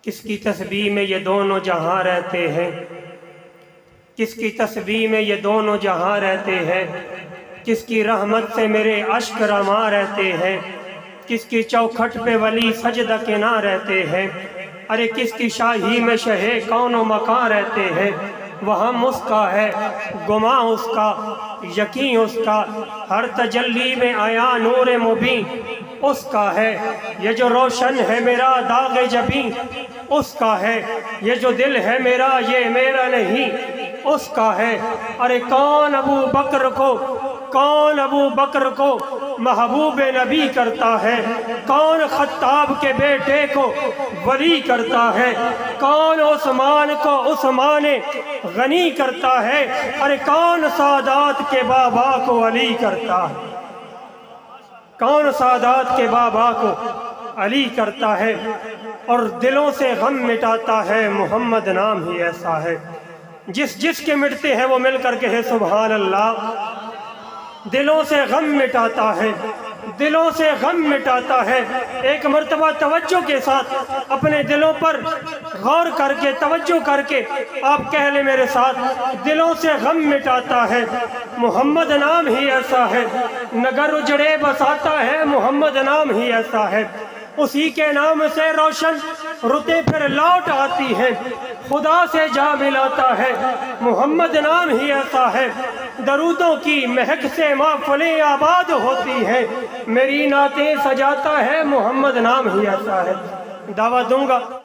کس کی تسبیح میں یہ دونوں جہاں رہتے ہیں، کس کی تسبیح میں یہ دونوں جہاں رہتے ہیں، کس کی رحمت سے میرے اشک رواں رہتے ہیں، کس کی چوکھٹ پہ ولی سجدہ کے نہ رہتے ہیں، ارے کس کی شاہی میں شہ کون و مکان رہتے ہیں۔ وہم اس کا ہے گماں اس کا، یقین اس کا، ہر تجلی میں آیا نور مبین اس کا ہے۔ یہ جو روشن ہے میرا داغ جبیں اس کا ہے، یہ جو دل ہے میرا یہ میرا نہیں اس کا ہے۔ ارے کون ابو بکر کو محبوب نبی کرتا ہے، کون خطاب کے بیٹے کو ولی کرتا ہے، کون عثمان کو عثمان غنی کرتا ہے، ارے کون سادات کے بابا کو علی کرتا ہے، کون سادات کے بابا کو علی کرتا ہے۔ اور دلوں سے غم مٹاتا ہے محمد نام ہی ایسا ہے، جس کے مٹتے ہیں وہ مل کر کہے سبحان اللہ۔ دلوں سے غم مٹاتا ہے، دلوں سے غم مٹاتا ہے۔ ایک مرتبہ توجہ کے ساتھ اپنے دلوں پر غور کر کے توجہ کر کے آپ کہہ لیں میرے ساتھ، دلوں سے غم مٹاتا ہے محمد نام ہی ایسا ہے۔ نگر اجڑے بساتا ہے محمد نام ہی ایسا ہے، اسی کے نام سے روشن رتیں پھر لوٹ آتی ہیں، خدا سے جا ملاتا ہے محمد نام ہی ایسا ہے۔ درودوں کی مہک سے محفلیں آباد ہوتی ہیں، میری نعتیں سجاتا ہے محمد نام ہی ایسا ہے۔ دعویٰ دوں گا